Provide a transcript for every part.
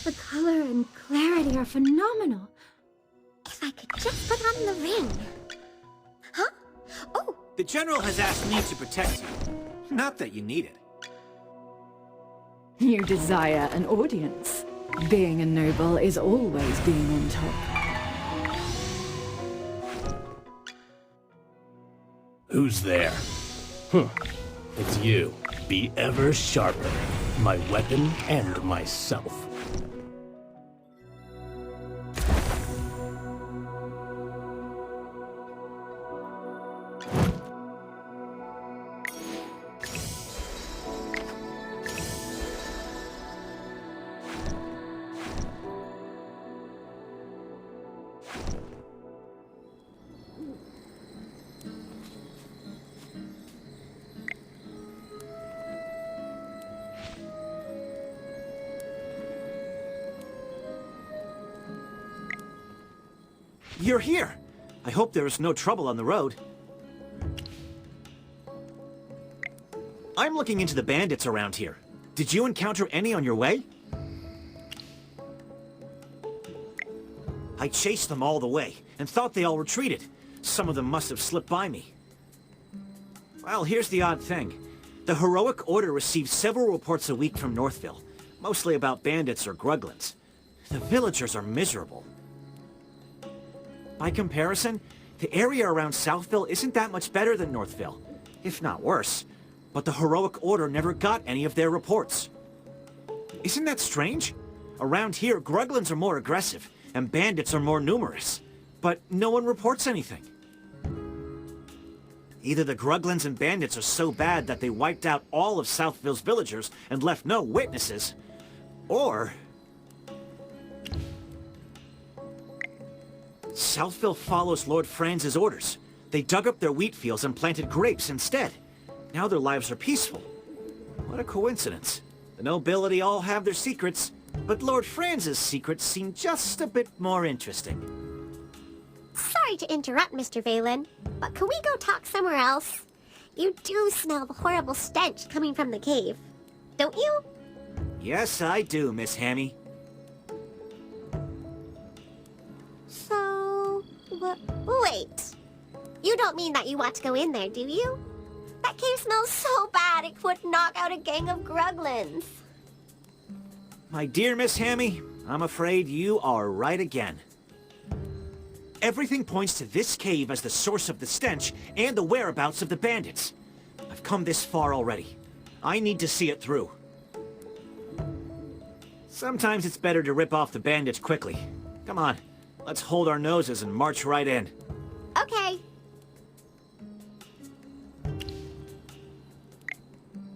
The color and clarity are phenomenal. If I could just put on the ring. Huh? Oh! The General has asked me to protect you. Not that you need it. You desire an audience. Being a noble is always being on top. Who's there? It's you. Be ever sharper. My weapon and myself. You're here! I hope there is no trouble on the road. I'm looking into the bandits around here. Did you encounter any on your way? I chased them all the way, and thought they all retreated. Some of them must have slipped by me. Well, here's the odd thing. The Heroic Order receives several reports a week from Northville, mostly about bandits or gruglins. The villagers are miserable. By comparison, the area around Southville isn't that much better than Northville, if not worse. But the Heroic Order never got any of their reports. Isn't that strange? Around here, gruglins are more aggressive, and bandits are more numerous. But no one reports anything. Either the gruglins and bandits are so bad that they wiped out all of Southville's villagers and left no witnesses, or Southville follows Lord Franz's orders. They dug up their wheat fields and planted grapes instead. Now their lives are peaceful. What a coincidence. The nobility all have their secrets, but Lord Franz's secrets seem just a bit more interesting. Sorry to interrupt, Mr. Valen, but can we go talk somewhere else? You do smell the horrible stench coming from the cave, don't you? Yes, I do, Miss Hammy. Wait. You don't mean that you want to go in there, do you? That cave smells so bad it would knock out a gang of gruglins. My dear Miss Hammy, I'm afraid you are right again. Everything points to this cave as the source of the stench and the whereabouts of the bandits. I've come this far already. I need to see it through. Sometimes it's better to rip off the bandits quickly. Come on, let's hold our noses and march right in. Okay.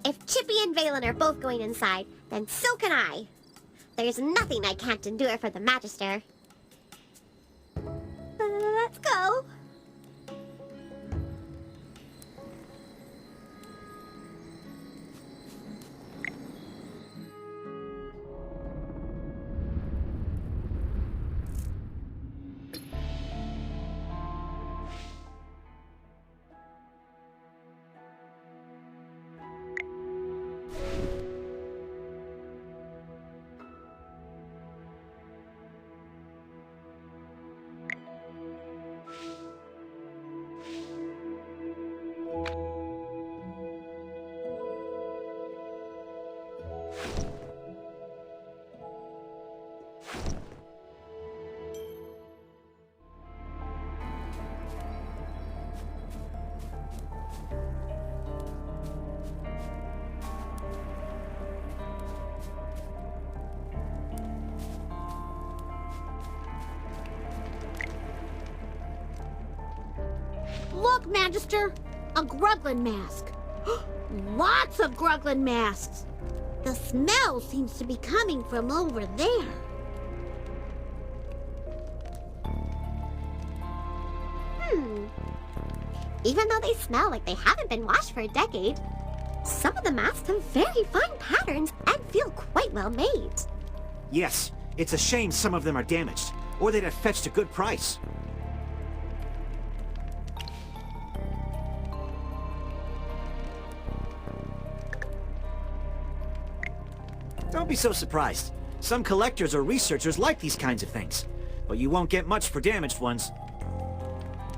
If Chippy and Valen are both going inside, then so can I. There's nothing I can't endure for the Magister. Let's go. Look, Magister! A Gruglin mask! Lots of Gruglin masks! The smell seems to be coming from over there. Even though they smell like they haven't been washed for a decade, some of the masks have very fine patterns and feel quite well made. Yes, it's a shame some of them are damaged, or they'd have fetched a good price. Don't be so surprised. Some collectors or researchers like these kinds of things, but you won't get much for damaged ones.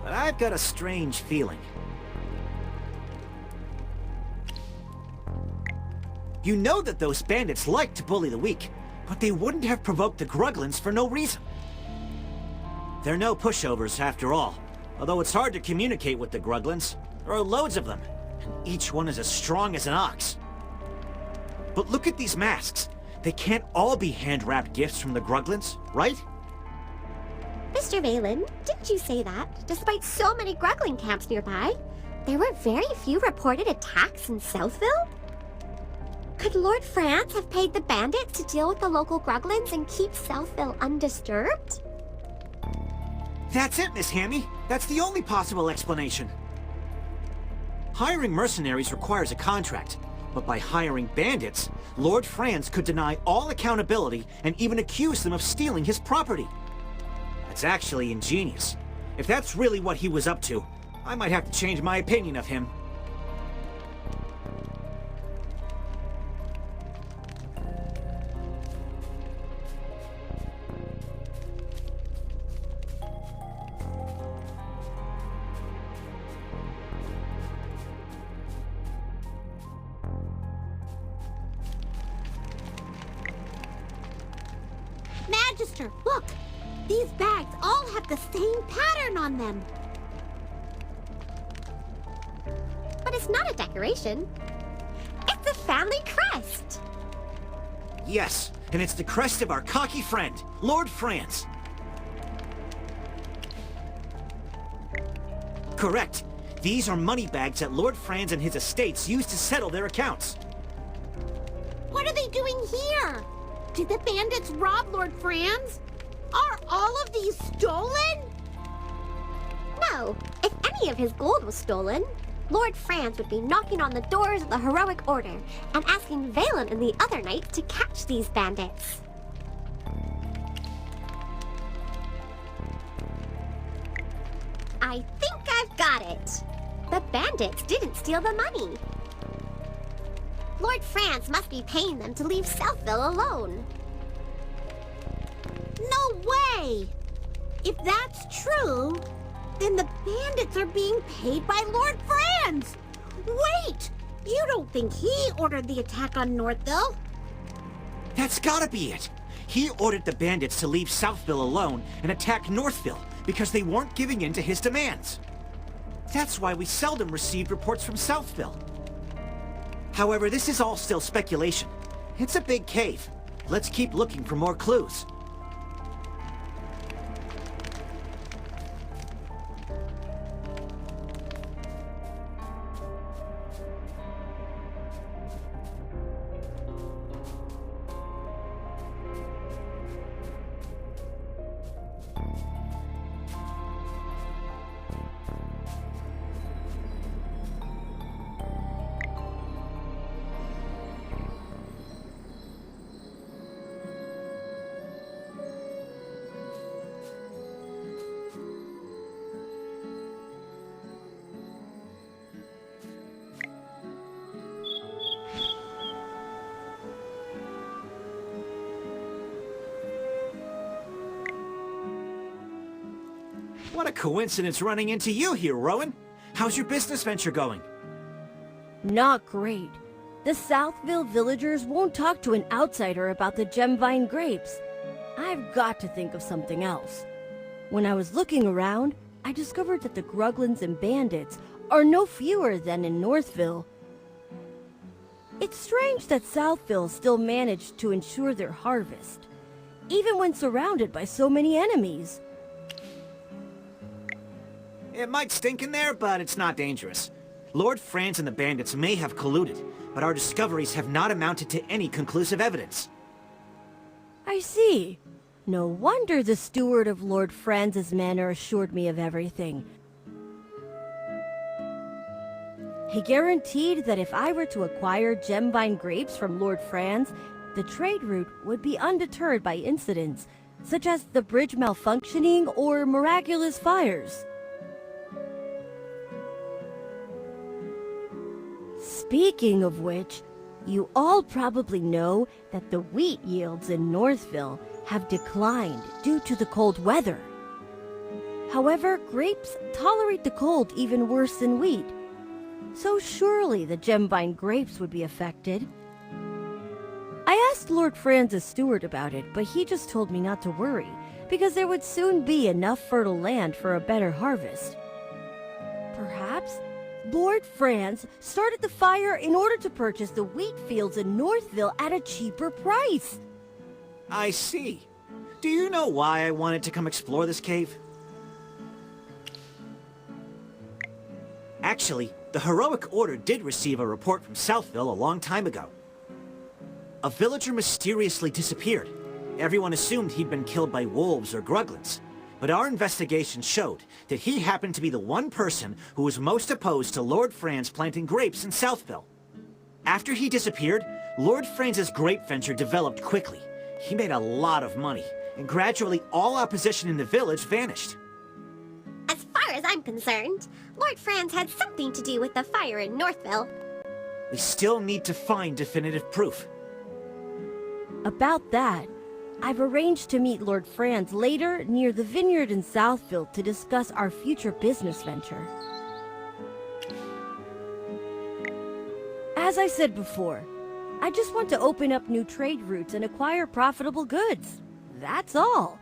But I've got a strange feeling. You know that those bandits like to bully the weak, but they wouldn't have provoked the Gruglins for no reason. They're no pushovers, after all. Although it's hard to communicate with the Gruglins. There are loads of them, and each one is as strong as an ox. But look at these masks. They can't all be hand-wrapped gifts from the Gruglins, right? Mr. Valen, didn't you say that, despite so many Gruglin camps nearby, there were very few reported attacks in Southville? Could Lord France have paid the bandits to deal with the local Gruglins and keep Southville undisturbed? That's it, Miss Hammy. That's the only possible explanation. Hiring mercenaries requires a contract, but by hiring bandits, Lord Franz could deny all accountability and even accuse them of stealing his property. That's actually ingenious. If that's really what he was up to, I might have to change my opinion of him. Magister, look! These bags all have the same pattern on them. But it's not a decoration. It's a family crest. Yes, and it's the crest of our cocky friend, Lord Franz. Correct. These are money bags that Lord Franz and his estates used to settle their accounts. What are they doing here? Did the bandits rob Lord Franz? Are all of these stolen? No, if any of his gold was stolen, Lord Franz would be knocking on the doors of the Heroic Order and asking Valen and the other knights to catch these bandits. I think I've got it. The bandits didn't steal the money. Lord Franz must be paying them to leave Southville alone. No way! If that's true, then the bandits are being paid by Lord Franz! Wait! You don't think he ordered the attack on Northville? That's gotta be it. He ordered the bandits to leave Southville alone and attack Northville because they weren't giving in to his demands. That's why we seldom received reports from Southville. However, this is all still speculation. It's a big cave. Let's keep looking for more clues. What a coincidence running into you here, Rowan. How's your business venture going? Not great. The Southville villagers won't talk to an outsider about the gemvine grapes. I've got to think of something else. When I was looking around, I discovered that the Gruglins and bandits are no fewer than in Northville. It's strange that Southville still managed to ensure their harvest, even when surrounded by so many enemies. It might stink in there, but it's not dangerous. Lord Franz and the bandits may have colluded, but our discoveries have not amounted to any conclusive evidence. I see. No wonder the steward of Lord Franz's manor assured me of everything. He guaranteed that if I were to acquire gemvine grapes from Lord Franz, the trade route would be undeterred by incidents, such as the bridge malfunctioning or miraculous fires. Speaking of which, You all probably know that the wheat yields in Northville have declined due to the cold weather. However, grapes tolerate the cold even worse than wheat, so surely the Gemvine grapes would be affected. I asked Lord Franz's steward about it, but he just told me not to worry, because there would soon be enough fertile land for a better harvest. Perhaps Lord Franz started the fire in order to purchase the wheat fields in Northville at a cheaper price. I see. Do you know why I wanted to come explore this cave? Actually, the Heroic Order did receive a report from Southville a long time ago. A villager mysteriously disappeared. Everyone assumed he'd been killed by wolves or gruglins, but our investigation showed that he happened to be the one person who was most opposed to Lord Franz planting grapes in Southville. After he disappeared, Lord Franz's grape venture developed quickly. He made a lot of money, and gradually all opposition in the village vanished. As far as I'm concerned, Lord Franz had something to do with the fire in Northville. We still need to find definitive proof. About that, I've arranged to meet Lord Franz later near the vineyard in Southville to discuss our future business venture. As I said before, I just want to open up new trade routes and acquire profitable goods. That's all.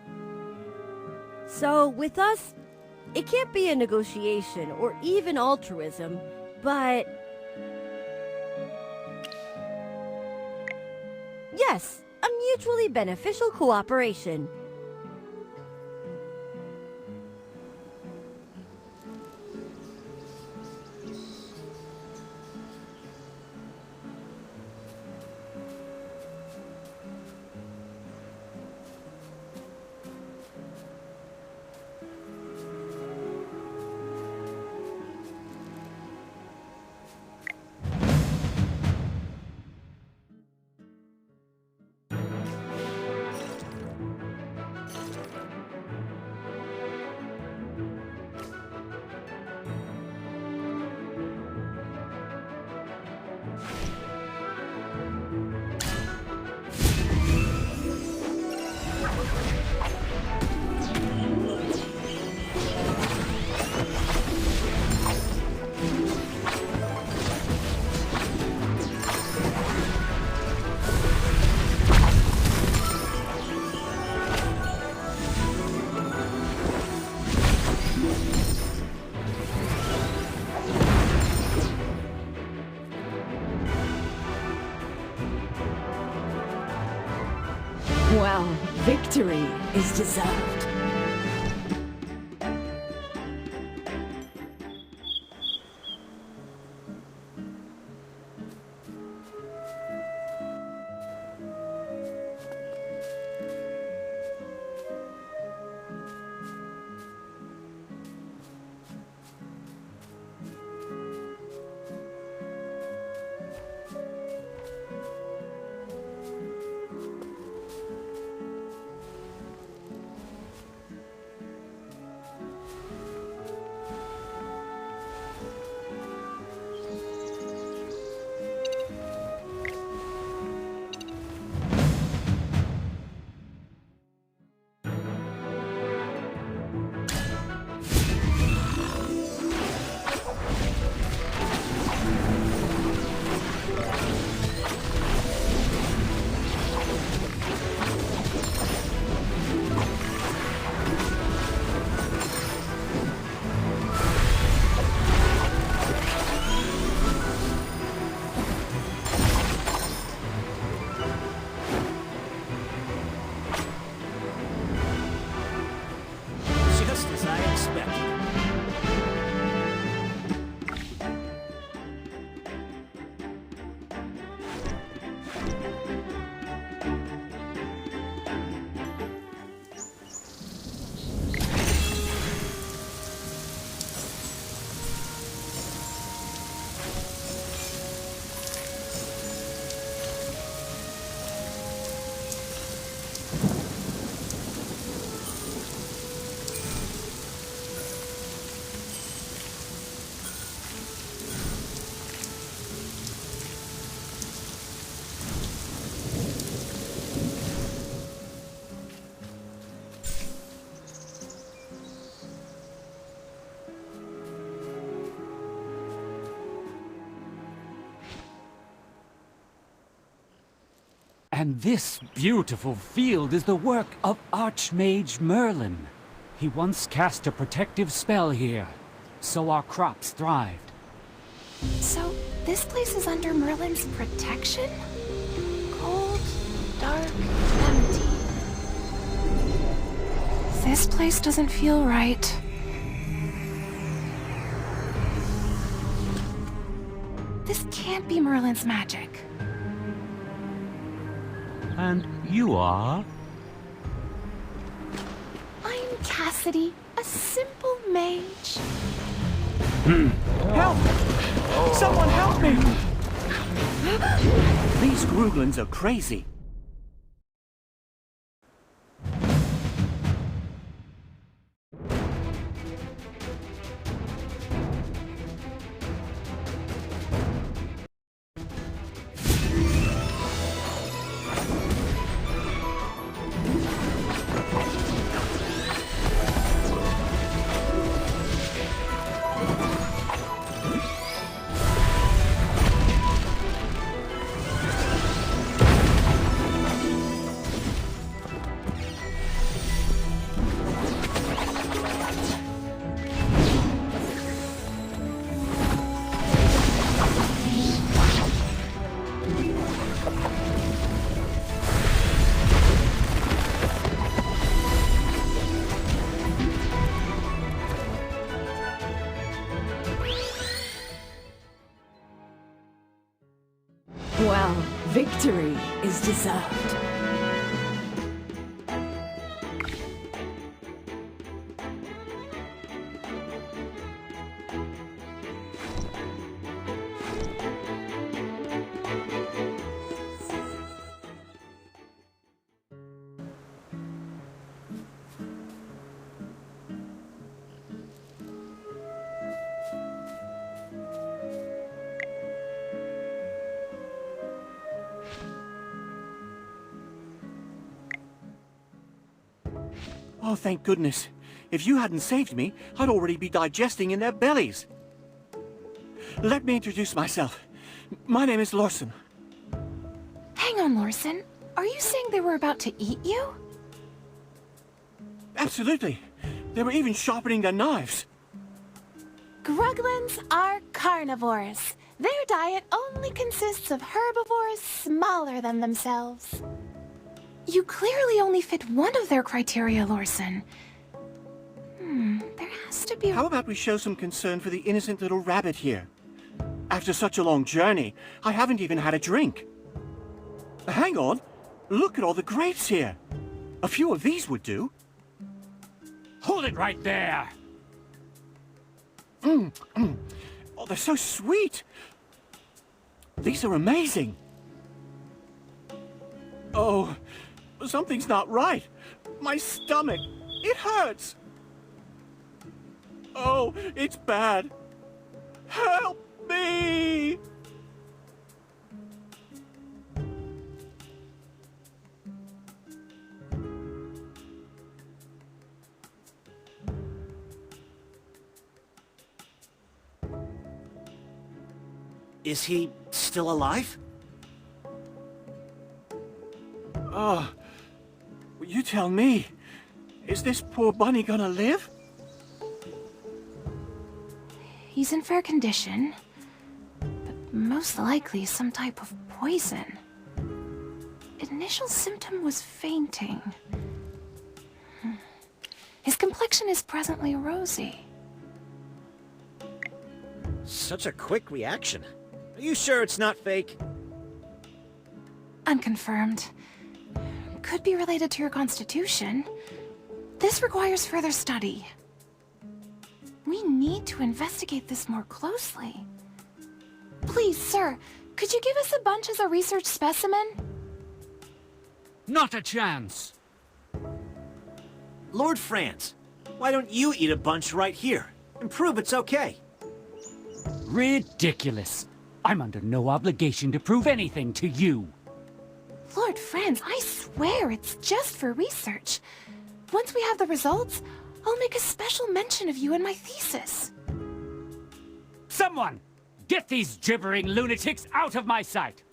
So with us, it can't be a negotiation or even altruism, but... yes, a mutually beneficial cooperation. Well, victory is deserved. And this beautiful field is the work of Archmage Merlin. He once cast a protective spell here, so our crops thrived. So, this place is under Merlin's protection? Cold, dark, empty. This place doesn't feel right. This can't be Merlin's magic. And you are? I'm Cassidy, a simple mage. Help! Someone help me! These Gruglins are crazy. Well, victory is deserved. Oh, thank goodness. If you hadn't saved me, I'd already be digesting in their bellies. Let me introduce myself. My name is Lorson. Hang on, Lorson. Are you saying they were about to eat you? Absolutely. They were even sharpening their knives. Gruglins are carnivores. Their diet only consists of herbivores smaller than themselves. You clearly only fit one of their criteria, Lorson. There has to be... How about we show some concern for the innocent little rabbit here? After such a long journey, I haven't even had a drink. Hang on. Look at all the grapes here. A few of these would do. Hold it right there! Oh, they're so sweet. These are amazing. Oh, something's not right. My stomach, it hurts. Oh, it's bad. Help me! Is he still alive? Oh, you tell me. Is this poor bunny gonna live? He's in fair condition, but most likely some type of poison. Initial symptom was fainting. His complexion is presently rosy. Such a quick reaction. Are you sure it's not fake? Unconfirmed. Could be related to your constitution. This requires further study. We need to investigate this more closely. Please, sir, could you give us a bunch as a research specimen? Not a chance! Lord Franz, why don't you eat a bunch right here and prove it's okay? Ridiculous! I'm under no obligation to prove anything to you. Lord Franz, I swear it's just for research. Once we have the results, I'll make a special mention of you in my thesis. Someone! Get these gibbering lunatics out of my sight!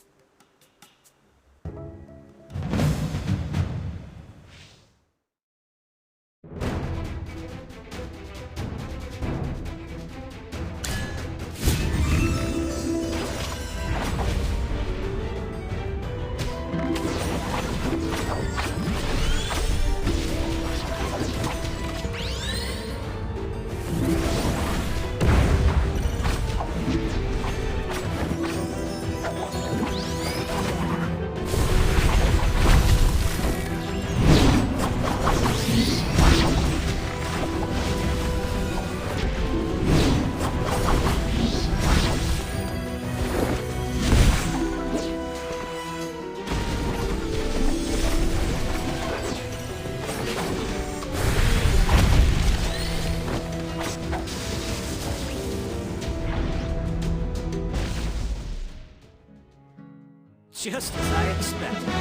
Just as I expected.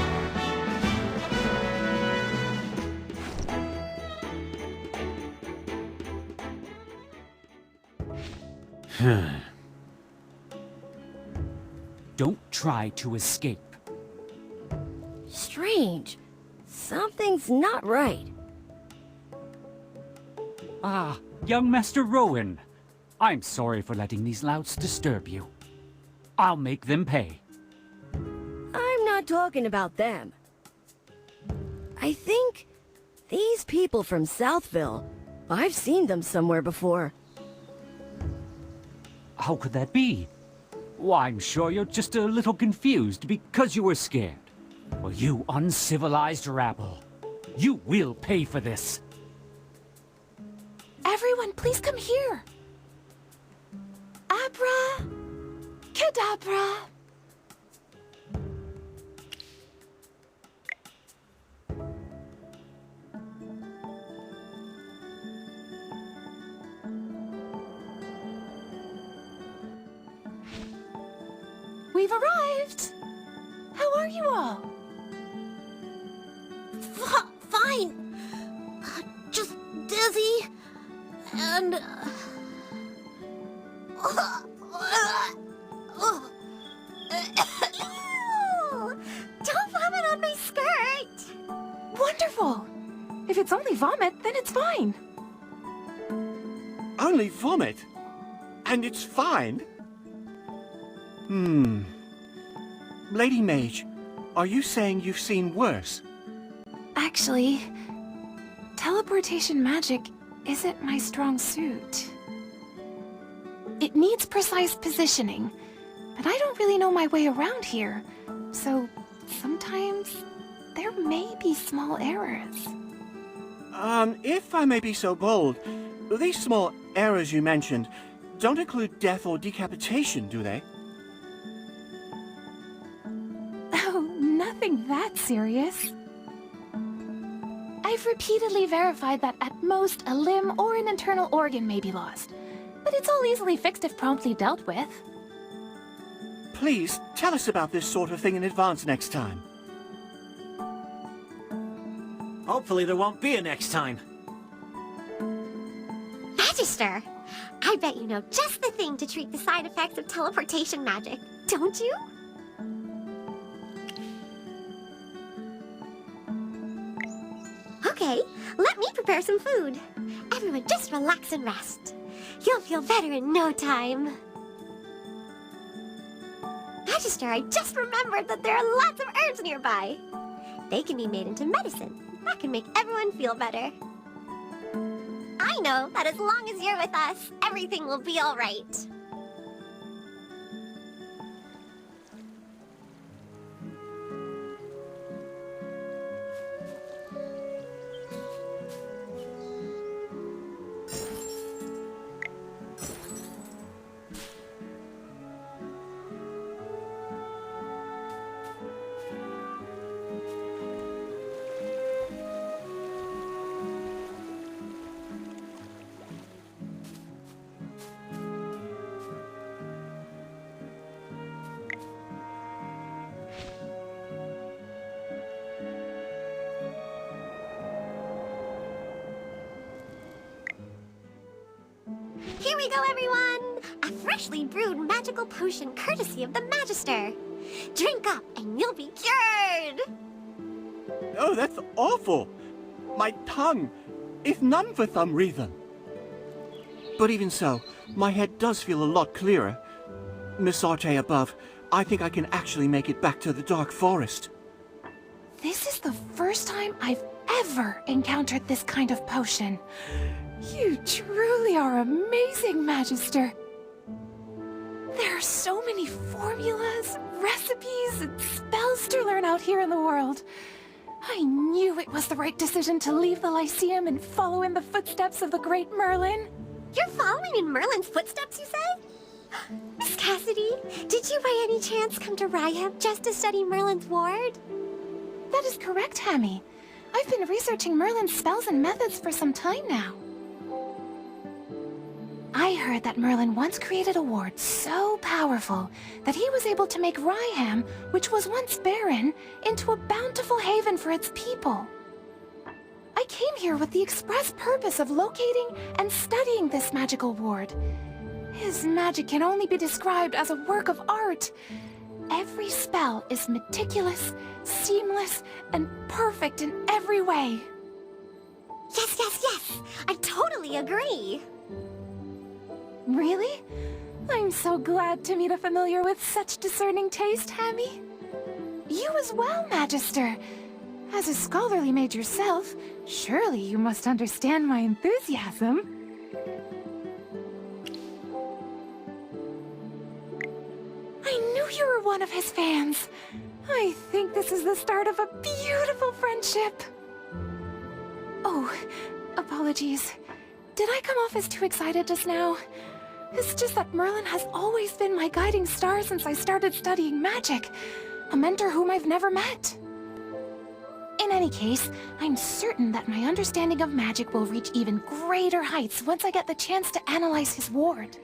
Don't try to escape. Strange. Something's not right. Ah, young Master Rowan. I'm sorry for letting these louts disturb you. I'll make them pay. I'm not talking about them. I think these people from Southville, I've seen them somewhere before. How could that be? Why, I'm sure you're just a little confused because you were scared. Well, you uncivilized rabble. You will pay for this. Everyone, please come here. Abra... Cadabra. We've arrived. How are you all? Fine. Just dizzy. And... Don't vomit on my skirt! Wonderful. If it's only vomit, then it's fine. Only vomit? And it's fine? Lady Mage, are you saying you've seen worse? Actually, teleportation magic isn't my strong suit. It needs precise positioning, but I don't really know my way around here, so sometimes there may be small errors. If I may be so bold, these small errors you mentioned don't include death or decapitation, do they? Oh, nothing that serious. I've repeatedly verified that at most a limb or an internal organ may be lost, but it's all easily fixed if promptly dealt with. Please, tell us about this sort of thing in advance next time. Hopefully there won't be a next time. Magister, I bet you know just the thing to treat the side effects of teleportation magic, don't you? Okay, let me prepare some food. Everyone just relax and rest. You'll feel better in no time. Magister, I just remembered that there are lots of herbs nearby. They can be made into medicine. That can make everyone feel better. I know that as long as you're with us, everything will be all right. Here we go, everyone! A freshly brewed magical potion courtesy of the Magister. Drink up and you'll be cured! Oh, that's awful! My tongue is numb for some reason. But even so, my head does feel a lot clearer. Miss Arte above, I think I can actually make it back to the Dark Forest. This is the first time I've ever encountered this kind of potion. You truly are amazing, Magister. There are so many formulas, recipes, and spells to learn out here in the world. I knew it was the right decision to leave the Lyceum and follow in the footsteps of the great Merlin. You're following in Merlin's footsteps, you say? Miss Cassidy, did you by any chance come to Ryhab just to study Merlin's ward? That is correct, Hammy. I've been researching Merlin's spells and methods for some time now. I heard that Merlin once created a ward so powerful that he was able to make Ryham, which was once barren, into a bountiful haven for its people. I came here with the express purpose of locating and studying this magical ward. His magic can only be described as a work of art. Every spell is meticulous, seamless, and perfect in every way. Yes, yes, yes! I totally agree! Really? I'm so glad to meet a familiar with such discerning taste, Hammy. You as well, Magister. As a scholarly mage yourself, surely you must understand my enthusiasm. I knew you were one of his fans. I think this is the start of a beautiful friendship. Oh, apologies. Did I come off as too excited just now? It's just that Merlin has always been my guiding star since I started studying magic. A mentor whom I've never met. In any case, I'm certain that my understanding of magic will reach even greater heights once I get the chance to analyze his ward.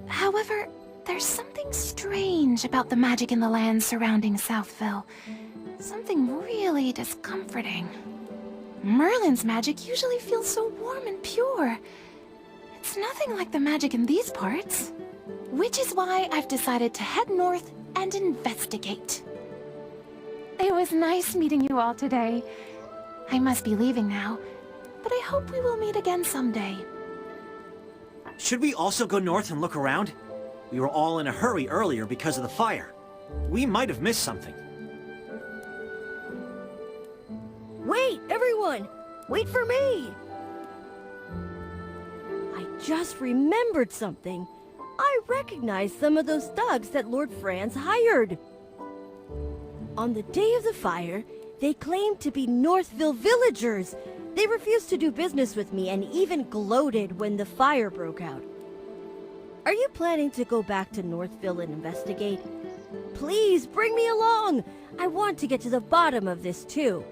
However, there's something strange about the magic in the lands surrounding Southville. Something really discomforting. Merlin's magic usually feels so warm and pure. It's nothing like the magic in these parts. Which is why I've decided to head north and investigate. It was nice meeting you all today. I must be leaving now, but I hope we will meet again someday. Should we also go north and look around? We were all in a hurry earlier because of the fire. We might have missed something. Wait, everyone! Wait for me! I just remembered something. I recognize some of those thugs that Lord Franz hired. On the day of the fire, they claimed to be Northville villagers. They refused to do business with me and even gloated when the fire broke out. Are you planning to go back to Northville and investigate? Please, bring me along! I want to get to the bottom of this too.